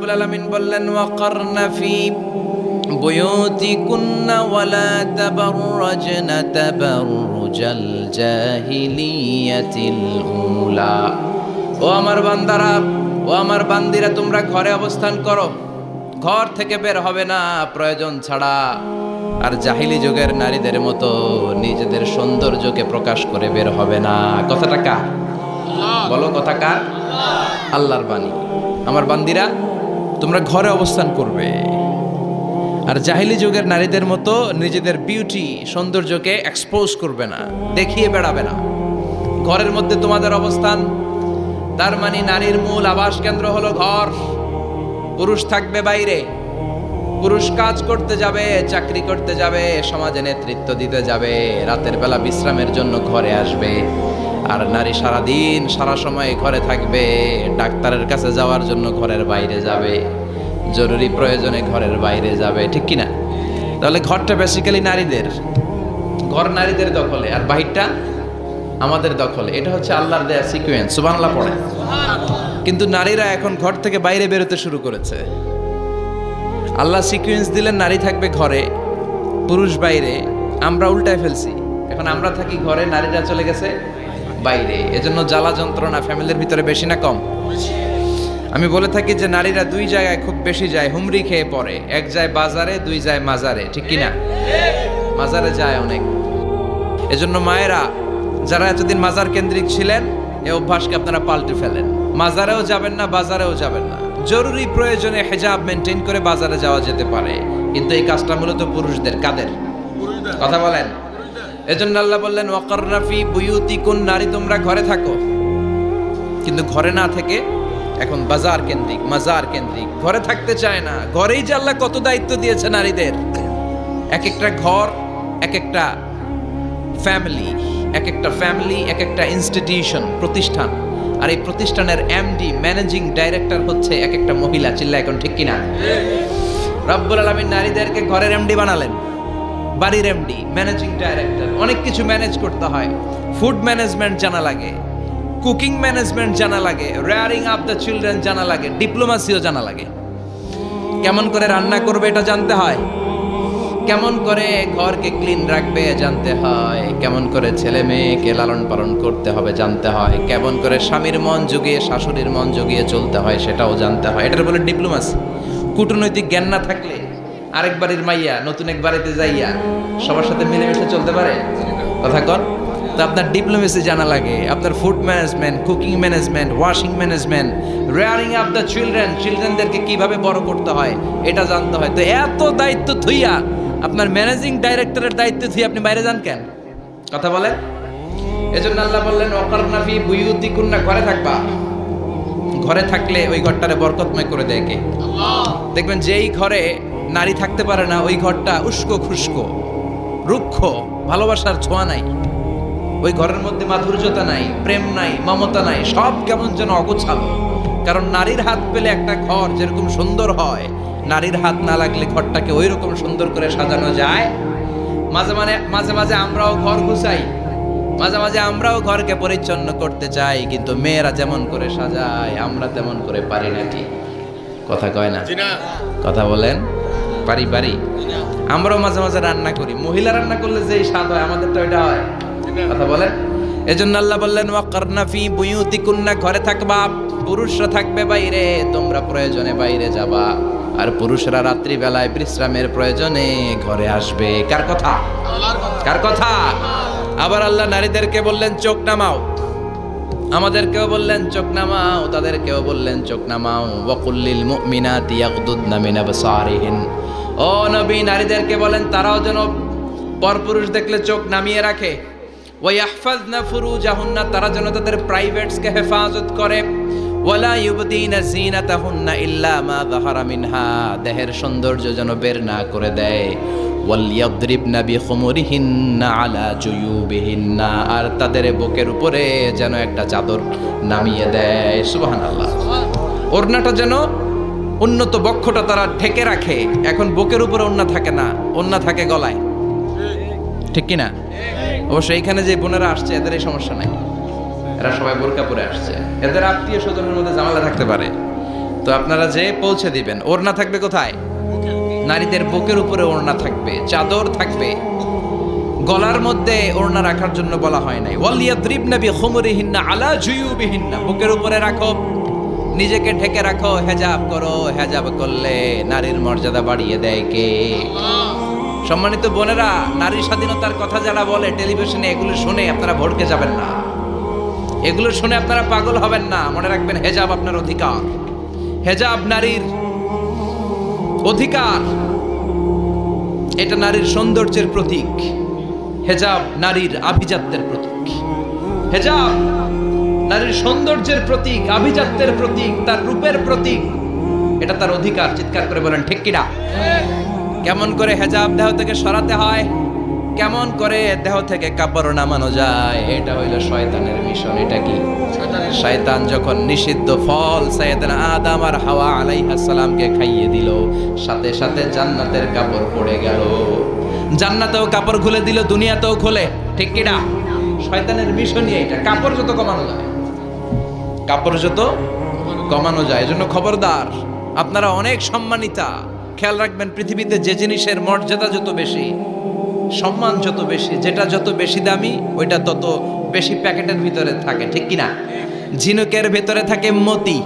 রাব্বুল আলামিন বললেন ওয়াকারনা ফি বুয়ুতিকুন্না ওয়ালা তাবাররাজনা তাবাররুজাল জাহিলিয়াতিল উলা। ও আমার বান্দারা, ও আমার বান্দিরা, তোমরা ঘরে অবস্থান করো, ঘর থেকে বের হবে না প্রয়োজন ছাড়া। আর জাহিলি যুগের নারীদের মতো নিজেদের সৌন্দর্যকে প্রকাশ করে বের হবে না। কথাটা কার? বলো, কথা কার? আল্লাহর বাণী। আমার বান্দিরা, তোমরা ঘরে অবস্থান করবে, আর জাহিলি যুগের নারীদের মতো নিজেদের বিউটি, সৌন্দর্যকে এক্সপোজ করবে না, দেখিয়ে বেড়াবে না। ঘরের মধ্যে তোমাদের অবস্থান, তার মানে নারীর মূল আবাস কেন্দ্র হলো ঘর। পুরুষ থাকবে বাইরে, পুরুষ কাজ করতে যাবে, চাকরি করতে যাবে, সমাজে নেতৃত্ব দিতে যাবে, রাতের বেলা বিশ্রামের জন্য ঘরে আসবে। আর নারী সারাদিন সারা সময় ঘরে থাকবে, ডাক্তারের কাছে যাওয়ার জন্য ঘরের বাইরে যাবে, জরুরি প্রয়োজনে ঘরের বাইরে যাবে, ঠিক কিনা? তাহলে ঘরটা বেসিক্যালি নারীদের, ঘর নারীদের দখলে, আর বাহিরটা আমাদের দখলে। এটা হচ্ছে আল্লাহর দেয়া সিকোয়েন্স। সুবহানাল্লাহ পড়ে। কিন্তু নারীরা এখন ঘর থেকে বাইরে বেরোতে শুরু করেছে। আল্লাহ সিকোয়েন্স দিলেন নারী থাকবে ঘরে, পুরুষ বাইরে। আমরা উল্টায় ফেলছি, এখন আমরা থাকি ঘরে, নারীরা চলে গেছে বাইরে। এজন্য জ্বালা যন্ত্রণা ফ্যামিলির ভিতরে বেশি না কম? আমি বলে থাকি যে নারীরা দুই জায়গায় খুব বেশি যায়, হুমড়ি খেয়ে পড়ে। এক যায় বাজারে, দুই যায় মাজারে, ঠিক কিনা? মাজারে যায় অনেক। এজন্য মায়েরা যারা এতদিন মাজার কেন্দ্রিক ছিলেন, এই অভ্যাসকে আপনারা পাল্টে ফেলেন। মাজারেও যাবেন না, বাজারেও যাবেন না। জরুরি প্রয়োজনে হিজাব মেনটেন করে বাজারে যাওয়া যেতে পারে, কিন্তু এই কাজটা মূলত পুরুষদের। কাদের? কথা বলেন। এজন্য আল্লাহ বললেন ওয়াকারনা ফি বুয়ুতিকুন, নারী তোমরা ঘরে থাকো। কিন্তু ঘরে না থেকে এখন বাজার কেন্দ্রিক, মাজার কেন্দ্রিক, ঘরে থাকতে চায় না। ঘরেই যে আল্লাহ কত দায়িত্ব দিয়েছে নারীদের। এক একটা ঘর এক একটা ফ্যামিলি, এক একটা ফ্যামিলি এক একটা ইনস্টিটিউশন, প্রতিষ্ঠান। আর এই প্রতিষ্ঠানের এমডি, ম্যানেজিং ডাইরেক্টর হচ্ছে এক একটা মহিলা। চিল্লা এখন, ঠিক কিনা? রব্বুল আলামিন নারীদেরকে ঘরের এমডি বানালেন, বাড়ির এমডি, ম্যানেজিং ডাইরেক্টর। অনেক কিছু ম্যানেজ করতে হয়। ফুড ম্যানেজমেন্ট জানা লাগে, কুকিং ম্যানেজমেন্ট জানা লাগে, রেয়ারিং আপ দ্য চিলড্রেন জানা লাগে, ডিপ্লোমাসিও জানা লাগে। কেমন করে রান্না করবে এটা জানতে হয়, কেমন করে ঘরকে ক্লিন রাখবে জানতে হয়, কেমন করে ছেলে মেয়েকে লালন পালন করতে হবে জানতে হয়, কেমন করে স্বামীর মন জুগিয়ে শাশুড়ির মন জুগিয়ে চলতে হয় সেটাও জানতে হয়। এটার বলে ডিপ্লোমাসি। কূটনৈতিক জ্ঞান না থাকলে আরেক বাড়ির মাইয়া নতুন এক বাড়িতে যাইয়া সবার সাথে মিলেমিশে চলতে পারে? কথা কন। তো আপনার ডিপ্লোমেসি জানা লাগে, আপনার food management, cooking management, washing management, rearing up the children, চিলড্রেনদেরকে কিভাবে বড় করতে হয় এটা জানতে হয়। তো এত দায়িত্ব থুইয়া, আপনার ম্যানেজিং ডাইরেক্টরের দায়িত্ব থুইয়া আপনি বাইরে যান কেন? কথা বলেন। এজন্য আল্লাহ বললেন ওয়াকারনা ফি বুয়ুতিকুন্না, ঘরে থাকবা। ঘরে থাকলে ওই ঘরটারে বরকতময় করে দেয় কে? আল্লাহ। দেখবেন যেই ঘরে নারী থাকতে পারে না, ওই ঘরটা উস্কো খুস্কো, রুক্ষ, ভালোবাসার ছোঁয়া নাই। ওই ঘরের মধ্যে মাধুর্যতা নাই, প্রেম নাই, মমতা নাই, সব কেমন যেন অগোছালো। কারণ নারীর হাত পেলে একটা ঘর যেরকম সুন্দর হয়, নারীর হাত না লাগলে ঘরটাকে ওই রকম সুন্দর করে সাজানো যায়। মাঝে মাঝে আমরাও ঘর গুছাই, মাঝে মাঝে আমরাও ঘরকে পরিচ্ছন্ন করতে চাই, কিন্তু মেয়েরা যেমন করে সাজায় আমরা তেমন করে পারি নাকি? কথা কয় না? কথা বলেন। পারি পারি। আমরাও মাঝে মাঝে রান্না করি, মহিলা রান্না করলে যেই স্বাদ হয় আমাদের তো এটা হয়। কথা বলেন। এজন্য আল্লাহ বললেন ওয়াকারনা ফি বুয়ুতিকুন্না, ঘরে থাকবা। পুরুষরা থাকবে বাইরে, তোমরা প্রয়োজনে বাইরে যাবা। আর পুরুষরা রাত্রি বেলায় বিশ্রামের প্রয়োজনে ঘরে আসবে। কার কথা? কার কথা? আবার আল্লাহ নারীদেরকে বললেন চোখ নামাও, আমাদেরকেও বললেন চোখ নামাও, তাদেরকেও বললেন চোখ নামাও। ওয়াকুল্লিল মুমিনাতি ইয়াগদুদনা মিন আবসারিহিন, ও নবী নারীদেরকে বলেন তারাও যেন পরপুরুষ দেখলে চোখ নামিয়ে রাখে। ওয়াহফাজনা ফুরুজাহুন্না, তারা যেন তাদের প্রাইভেটসকে হেফাজত করে। ওয়ালা ইউবদিনা জিনাতাহুন্না ইল্লা মা যাহারা মিনহা, দেহের সৌন্দর্য যেন বের না করে দেয়। ওয়ালিয়াদরিবনা বিখুমুরিহিন্না আলা জুয়ুবিহিন্না, আর তাদের বুকের উপরে যেন একটা চাদর নামিয়ে দেয়। সুবহানাল্লাহ। ওড়নাটা যেন, উন্নত বক্ষটা তারা ঢেকে রাখে। এখন বুকের উপরে ওড়না থাকে না, ওড়না থাকে গলায়, ঠিক কিনা? অবশ্য এইখানে যে বোনেরা আসছে এদের এই সমস্যা নাই, এরা সবাই বোরকা পরে আসছে। এদের আত্মীয় স্বজনের মধ্যে ঝামেলা থাকতে পারে, তো আপনারা যে পৌঁছে দিবেন। ওড়না থাকবে কোথায়? নারীদের বুকের উপরে ওড়না থাকবে, চাদর থাকবে। গলার মধ্যে ওড়না রাখার জন্য বলা হয় নাই। ওয়ালিয়াদ্রিবনা বিখুমুরিহিন্না আলা জুয়ুবিহিন্না, বুকের উপরে রাখো, নিজেকে ঢেকে রাখো, হেজাব করো। হেজাব করলে নারীর মর্যাদা বাড়িয়ে দেয় কে? সম্মানিত বোনেরা, নারী স্বাধীনতার কথা যারা বলে টেলিভিশনে, এগুলো শুনে আপনারা ভড়কে যাবেন না, এগুলো শুনে আপনারা পাগল হবেন না। মনে রাখবেন, হেজাব আপনার অধিকার, হেজাব নারীর অধিকার, এটা নারীর সৌন্দর্যের প্রতীক। হেজাব নারীর আভিজাত্যের প্রতীক। হেজাব নারীর সৌন্দর্যের প্রতীক, আভিজাত্যের প্রতীক, তার রূপের প্রতীক। এটা তার অধিকার। চিৎকার করে বলেন ঠিক কিনা? কেমন করে হেজাব দেহ থেকে সরাতে হয়, কেমন করে দেহ থেকে কাপড় নামানো যায়, এটা হইল শয়তানের মিশন। এটা কি? শয়তান যখন নিষিদ্ধ ফল সাইয়েদনা আদম আর হাওয়া আলাইহিস সালামকে খাইয়ে দিল, সাথে সাথে জান্নাতের কাপড় পড়ে গেল। জান্নাতেও কাপড় খুলে দিল, দুনিয়াতেও খুলে। ঠিক কিনা? শয়তানের মিশনই এটা। কাপড় যত কমানো যায়, কাপড় যত কমানো যায়। এজন্য খবরদার, আপনারা অনেক সম্মানিতা। খেয়াল রাখবেন, পৃথিবীতে যে জিনিসের মর্যাদা যত বেশি, সম্মান যত বেশি, যেটা যত বেশি দামি, ওইটা তত বেশি প্যাকেটের ভিতরে থাকে। ঠিক কিনা? ঝিনুকের ভিতরে থাকে মতি,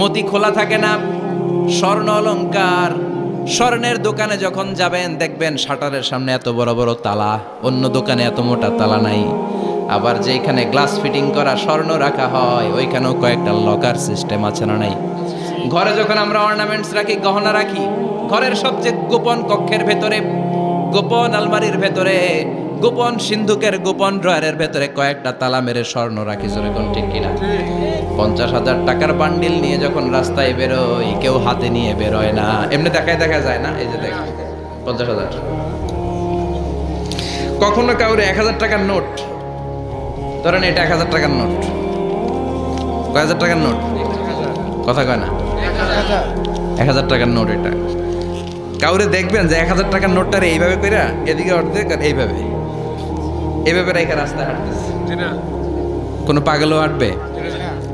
মতি খোলা থাকে না। স্বর্ণ অলংকার, স্বর্ণের দোকানে যখন যাবেন দেখবেন শাটারের সামনে এত বড় বড় তালা, অন্য দোকানে এত মোটা তালা নাই। আবার যেখানে গ্লাস ফিটিং করা স্বর্ণ রাখা হয়, ওইখানেও কয়েকটা লকার সিস্টেম আছে না নাই? ঘরে যখন আমরা অর্নামেন্টস রাখি, গহনা রাখি, ঘরের সবচেয়ে গোপন কক্ষের ভেতরে, গোপন আলমারির ভেতরে, গোপন সিন্ধুকের গোপন ড্রয়ারের ভেতরে কয়েকটা তালা মেরে স্বর্ণ রাখি। যেরকম ঠিক কিনা? 50,000 টাকার বান্ডিল নিয়ে যখন রাস্তায় বেরোয়, কেউ হাতে নিয়ে বেরোয় না, এমনি দেখা যায় না। এই যে দেখ, 50,000। কখনো কাউরে 1,000 টাকার নোট ধরেন, এটা 1,000 টাকার নোট। কয় হাজার টাকার নোট? কথা কয় না? 1,000 টাকার নোট। এটা কাউরে দেখবেন যে 1,000 টাকার নোটটারে এইভাবে কইরা এদিকে অর্ধেক আর এইভাবে এইভাবে রেখে রাস্তায় হাঁটতেছে। কোনো পাগলও হাঁটবে?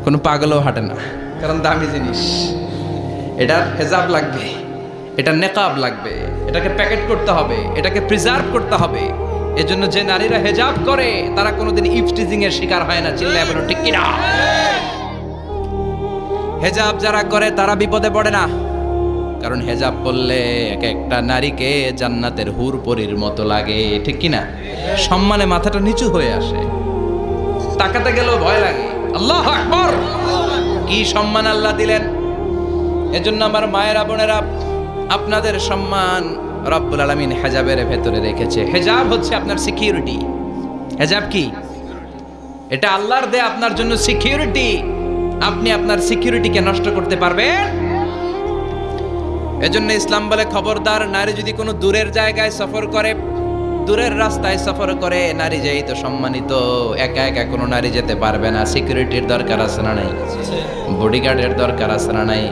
কোনো পাগলও হাঁটে না, কারণ দামি জিনিস। এটার হেজাব লাগবে, এটা নেকাব লাগবে, এটাকে প্যাকেট করতে হবে, এটাকে প্রিজার্ভ করতে হবে। এজন্য যে নারীরা হেজাব করে তারা কোনোদিন ইফটিজিং এর শিকার হয় না। চিল্লায় বলো ঠিক কিনা? হেজাব যারা করে তারা বিপদে পড়ে না, কারণ হেজাব পরলে এক একটা নারীকে জান্নাতের হুর পরীর মতো লাগে। ঠিক কিনা? সম্মানে মাথাটা নিচু হয়ে আসে, তাকাতে গেলেও ভয় লাগে। আল্লাহু আকবার! কি সম্মান আল্লাহ দিলেন! এজন্য আমার মায়েরা বোনেরা, আপনাদের সম্মান রব্বুল আলামিন হেজাবের ভেতরে রেখেছে। হেজাব হচ্ছে আপনার সিকিউরিটি। হেজাব কি? এটা আল্লাহর দেয়া আপনার জন্য সিকিউরিটি। আপনি আপনার সিকিউরিটিকে নষ্ট করতে পারবেন? এজন্য ইসলাম বলে, খবরদার, নারী যদি কোনো দূরের জায়গায় সফর করে, দূরের রাস্তায় সফর করে, নারী যেই তো সম্মানিত, একা একা কোনো নারী যেতে পারবে না। সিকিউরিটির দরকার আছে না নাই? বডিগার্ডের দরকার আছে না নাই?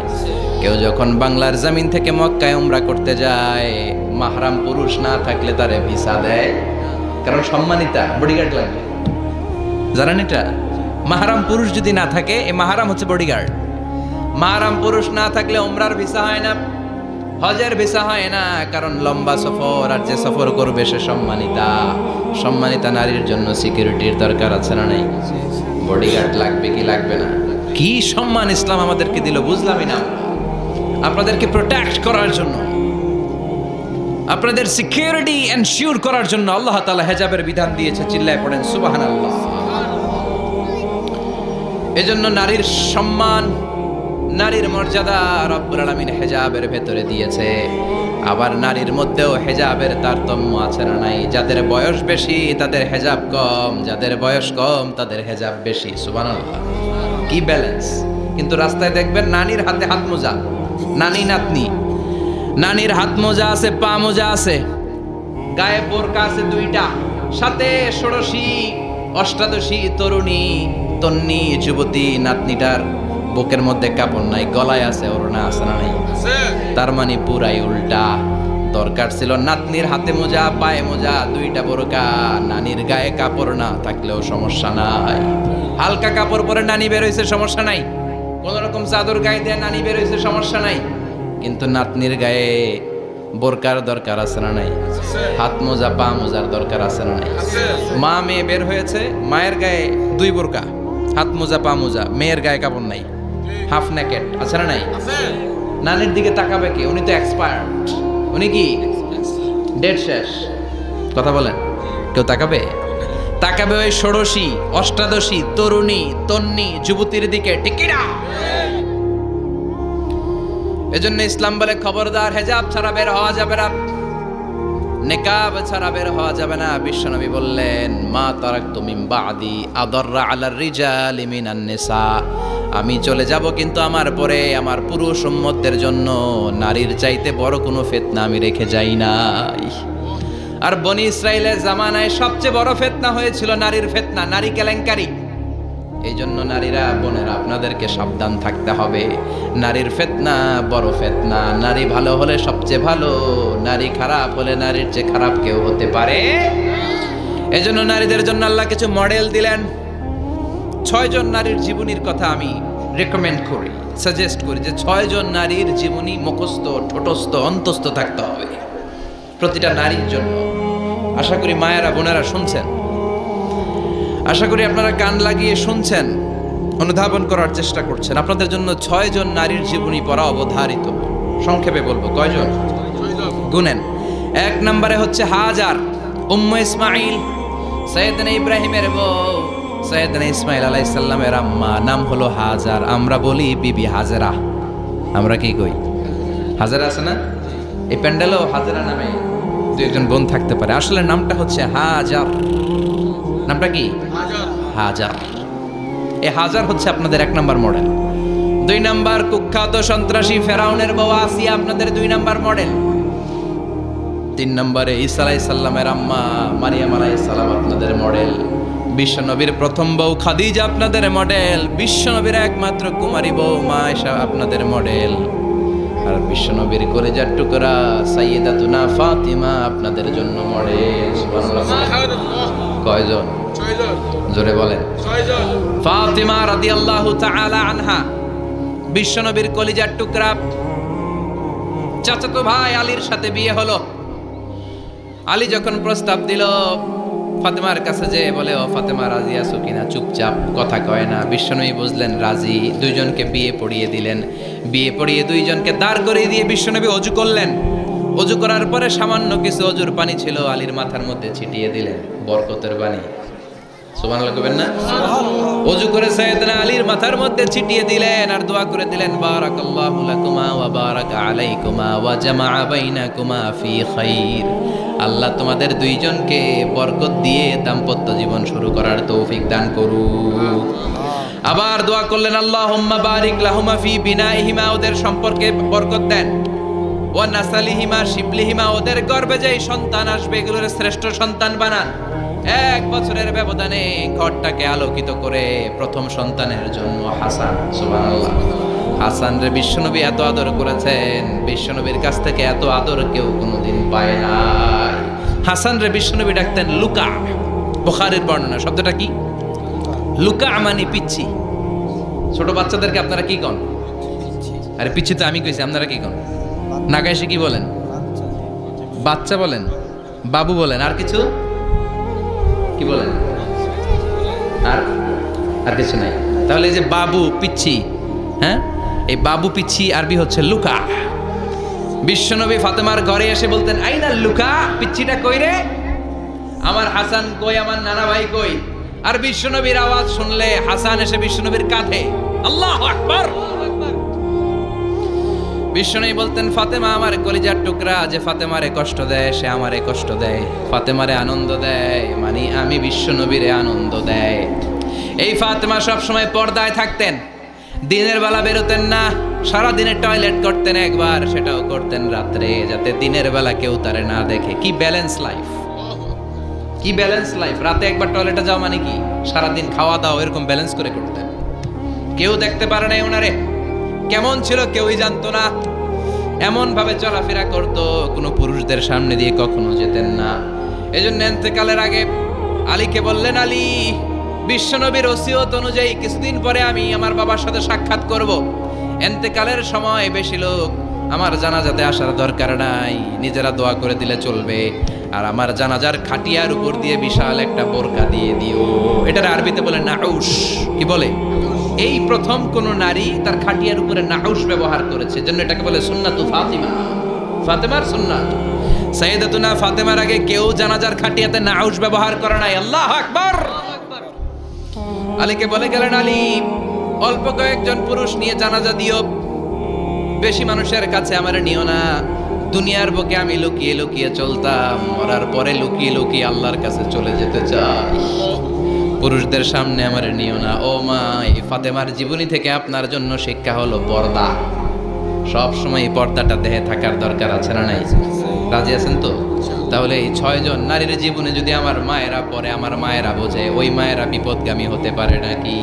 কেউ যখন বাংলার জমিন থেকে মক্কায় উমরা করতে যায়, মাহরাম পুরুষ না থাকলে তারে ভিসা দেয়, কারণ সম্মানিতা, বডিগার্ড লাগবে। জানেন এটা? মাহরাম পুরুষ যদি না থাকে, এই মাহরাম হচ্ছে বডিগার্ড। মাহরাম পুরুষ না থাকলে উমরার ভিসা হয় না, হজের ভিসা হয় না, কারণ লম্বা সফর, আর যে সফর করবে সে সম্মানিতা। সম্মানিতা নারীর জন্য সিকিউরিটির দরকার আছে না নাই? বডিগার্ড লাগবে কি লাগবে না? কি সম্মান ইসলাম আমাদেরকে দিল বুঝলামই না। আপনাদেরকে প্রোটেক্ট করার জন্য, আপনাদের সিকিউরিটি এনশিওর করার জন্য আল্লাহ তাআলা হেজাবের বিধান দিয়েছে। চিল্লায় পড়েন সুবহানাল্লাহ। এজন্য নারীর সম্মান, নারীর মর্যাদা রব্বুল আলামিন হেজাবের ভেতরে দিয়েছে। আবার নারীর মধ্যেও হেজাবের তারতম্য আছে না নাই? যাদের বয়স বেশি তাদের হেজাব কম, যাদের বয়স কম তাদের হেজাব বেশি। সুবহানাল্লাহ, কি ব্যালেন্স! কিন্তু রাস্তায় দেখবেন নানির হাতে হাত মোজা, নানি নাতনি, নানির হাত মোজা আছে, পা মোজা আছে, গায়ে বোরকা আছে 2টা, সাথে ষোড়শী অষ্টাদশী তরুণী তন্নি যুবতী নাতনিটার বুকের মধ্যে কাপড় নাই, গলায় আছে ওড়না, আছে না নাই? তার মানে পুরাই উল্টা। দরকার ছিল নাতনির হাতে মোজা, পায়ে মোজা, 2টা বোরকা, নানির গায়ে কাপড় না থাকলেও সমস্যা নাই। হালকা কাপড় পরে নানি বের হইছে, সমস্যা নাই। কোন রকম চাদর গায়ে দিয়ে নানি বের হয়েছে, সমস্যা নাই, কিন্তু নাতনির গায়ে বোরকার দরকার আছে না নাই? হাত মোজা পা মোজার দরকার আছে না নাই? মা মেয়ে বের হয়েছে, মায়ের গায়ে 2 বোরকা, হাত মোজা পা মোজা, মেয়ের গায়ে কাপড় নাই, হাফ নেকেট আছে না নাই? নানির দিকে তাকাবে কি? উনি তো এক্সপায়ার্ড, উনি কি ডেট শেষ। কথা বলেন, কেউ তাকাবে? তাকাবে ওই ষোড়শী অষ্টাদশী তরুণী তন্নি যুবতীর দিকে, ঠিক কি না? এজন্য ইসলাম বলে খবরদার, হেজাব ছাড়া বের হওয়া যাবে না, নিকাব ছাড়া বের হওয়া যাবে না। বিশ্বনবী বললেন, মা তারাকতু মিন বাদি আদাররা আলার রিজালি মিনান নিসা, আমি চলে যাব কিন্তু আমার পরে আমার পুরুষ উম্মতদের জন্য নারীর চাইতে বড় কোনো ফিতনা আমি রেখে যাই নাই। আর বনি ইসরাইলের জামানায় সবচেয়ে বড় ফিতনা হয়েছিল নারীর ফিতনা, নারী কেলেঙ্কারি। এই জন্য নারীরা, বোনেরা, আপনাদেরকে সাবধান থাকতে হবে। নারীর ফিতনা বড় ফিতনা। নারী ভালো হলে সবচেয়ে ভালো, নারী খারাপ হলে নারীর চেয়ে খারাপ কেউ হতে পারে। এই জন্য নারীদের জন্য আল্লাহ কিছু মডেল দিলেন। 6 জন নারীর জীবনীর কথা আমি রেকমেন্ড করি, সাজেস্ট করি যে 6 জন নারীর জীবনী মুখস্থ ঠোঁটস্থ অন্তস্থ থাকতে হবে প্রতিটা নারীর জন্য। আশা করি মায়েরা বোনেরা শুনছেন, আশা করি আপনারা কান লাগিয়ে শুনছেন, অনুধাবন করার চেষ্টা করছেন। আপনাদের জন্য 6 জন নারীর জীবনী পড়া অবধারিত। সংক্ষেপে বলবো, কয়জন? গুনেন। 1 নম্বরে হচ্ছে হাজার, উম্মে ইসমাইল, সৈয়দনা ইব্রাহিমের বউ, সৈয়দনা ইসমাইল আলাইহিস সালামের আম্মা, নাম হলো হাজার। আমরা বলি বিবি হাজেরা। আমরা কি কই? হাজেরা আছে না? এই প্যান্ডেলেও হাজেরা নামে 2-1 বোন থাকতে পারে। আসলে নামটা হচ্ছে হাজার। নামটা কি? হাজার। এই হাজার হচ্ছে আপনাদের 1 নম্বর মডেল। 2 নম্বর কুখ্যাত সন্ত্রাসী ফেরাউনের বউ আসিয়া আপনাদের 2 নম্বর মডেল। 3 নম্বরে ঈসা আলাইহিস সালামের আম্মা মারিয়াম আলাইহিস সালাম আপনাদের মডেল। বিশ্বনবীর প্রথম বউ খাদিজা আপনাদের মডেল। বিশ্বনবীর একমাত্র কুমারী বউ মা আয়েশা আপনাদের মডেল। আর বিশ্বনবীর কলিজার টুকরা সাইয়্যিদাতুনা ফাতিমা আপনাদের জন্য মডেল। সুবহানাল্লাহ। কয়জন? 6 জন। জোরে বলেন। 6 জন। ফাতিমা রাদিয়াল্লাহু তাআলা আনহা বিশ্বনবীর কলিজার টুকরা, চাচাতো ভাই আলীর সাথে বিয়ে হলো। আলী যখন প্রস্তাব দিল ফাতেমার কাছে, যে বলে, ও ফাতেমা রাজি আছো কিনা? চুপচাপ, কথা কয় না। বিশ্বনবী বুঝলেন রাজি, 2 জনকে বিয়ে পড়িয়ে দিলেন। বিয়ে পড়িয়ে 2 জনকে দাঁড় করিয়ে দিয়ে বিশ্বনবী ওযু করলেন। ওযু করার পরে সামান্য কিছু ওযুর পানি ছিল, আলীর মাথার মধ্যে ছিটিয়ে দিলেন, বরকতের পানি। সুবহানাল্লাহ কইবেন না? সুবহানাল্লাহ। ওযু করে সাইয়েদনা আলীর মাথার মধ্যে ছিটিয়ে দিলেন আর দোয়া করে দিলেন, বারাকাল্লাহু লাকুমা ওয়া বারাকা আলাইকুমা ওয়া জামাআ বাইনাকুমা ফি খাইর। আল্লাহ তোমাদের 2 জনকে বরকত দিয়ে দাম্পত্য জীবন শুরু করার তৌফিক দান করুক। আবার দোয়া করলেন, আল্লাহুম্মা বারিক লাহুমা ফি বিনাইহিমা, ওদের সম্পর্কে বরকত দেন। ওয়া নাসালিহিমা শিবলিহিমা, ওদের গর্ভে যেই সন্তান আসবে এগুলোর শ্রেষ্ঠ সন্তান বানান। 1 বছরের ব্যবধানে ঘরটাকে আলোকিত করে প্রথম সন্তানের জন্ম হাসান। সুবহানাল্লাহ। হাসান রে বিশ্বনবী এত আদর করেছেন, বিশ্বনবীর কাছ থেকে এত আদর কেউ কোনোদিন পায় নাই। হাসান রে বিশ্বনবী ডাকতেন লুকা। বুখারীর বর্ণনা, শব্দটা কি? লুকা মানে পিচ্ছি। ছোট বাচ্চাদেরকে আপনারা কি কন? আরে পিচ্ছি তো আমি কইছি, আপনারা কি কন? নাগাইশে কি বলেন? বাচ্চা বলেন, বাবু বলেন, আর কিছু কি বলেন? আর কিছু নাই। তাহলে এই যে বাবু পিচ্ছি, হ্যাঁ, এই বাবু পিচ্ছি আরবি হচ্ছে লুকা। বিশ্বনবী ফাতেমার ঘরে এসে বলতেন, আইনা লুকা, পিচ্ছিটা কই রে? আমার হাসান কই, আমার নানা ভাই কই? আর বিশ্বনবীর আওয়াজ শুনলে হাসান এসে বিশ্বনবীর কাঁধে, আল্লাহু আকবার। বিশ্বনবী বলতেন, ফাতেমা আমার কলিজার টুকরা, যে ফাতেমারে কষ্ট দেয় সে আমারে কষ্ট দেয়, ফাতেমারে আনন্দ দেয় মানে আমি বিশ্বনবীরে আনন্দ দেয়। এই ফাতেমা সবসময় পর্দায় থাকতেন, দিনের বেলা বেরোতেন না, সারা দিনে টয়লেট করতেন একবার, সেটাও করতেন রাত্রে, যাতে দিনের বেলা কেউ তারে না দেখে। কি ব্যালেন্স লাইফ, কি ব্যালেন্স লাইফ! রাতে একবার টয়লেটে যাওয়া মানে কি সারাদিন খাওয়া দাওয়া এরকম ব্যালেন্স করে করতেন। কেউ দেখতে পারে না ওনারে কেমন ছিল, কেউই জানতো না। এমন ভাবে চলাফেরা করতো, কোনো পুরুষদের সামনে দিয়ে কখনো যেতেন না। এই জন্য ইন্তেকালের আগে আলীকে বললেন, আলী বিশ্বনবীর ওসিয়ত অনুযায়ী কিছুদিন পরে আমি আমার বাবার সাথে সাক্ষাৎ করব। এন্তেকালের সময় বেশি লোক আমার জানাজাতে আসার দরকার নাই, নিজেরা দোয়া করে দিলে চলবে। আর আমার জানাজার খাটিয়ার উপর দিয়ে বিশাল একটা বোরকা দিয়ে দিও। এটার আরবিতে বলে নাউশ। কি বলে? এই প্রথম কোন নারী তার খাটিয়ার উপরে নাউশ ব্যবহার করেছে, জন্য এটাকে বলে সুন্নাতু ফাতিমা, ফাতেমার সুন্নাত। সাইয়েদাতুনা ফাতেমার আগে কেউ জানাজার খাটিয়াতে নাউশ ব্যবহার করে নাই। আল্লাহু আকবার। আলীকে বলে গেলেন, আলী অল্প কয়েকজন পুরুষ নিয়ে জানাজা দিও, বেশি মানুষের কাছে আমার নিও না। দুনিয়ার বুকে আমি লুকিয়ে লুকিয়ে চলতাম, মরার পরে লুকিয়ে লুকিয়ে আল্লাহর কাছে চলে যেতে চাই। পুরুষদের সামনে আমার নিও না। ও মা, এই ফাতেমার জীবনী থেকে আপনার জন্য শিক্ষা হলো পর্দা। সব সময় পর্দাটা দেহে থাকার দরকার আছে না নাই? রাজি আছেন তো? তাহলে এই 6 জন নারীর জীবনে যদি আমার মায়েরা পরে, আমার মায়েরা বোঝে, ওই মায়েরা বিপদগামী হতে পারে নাকি?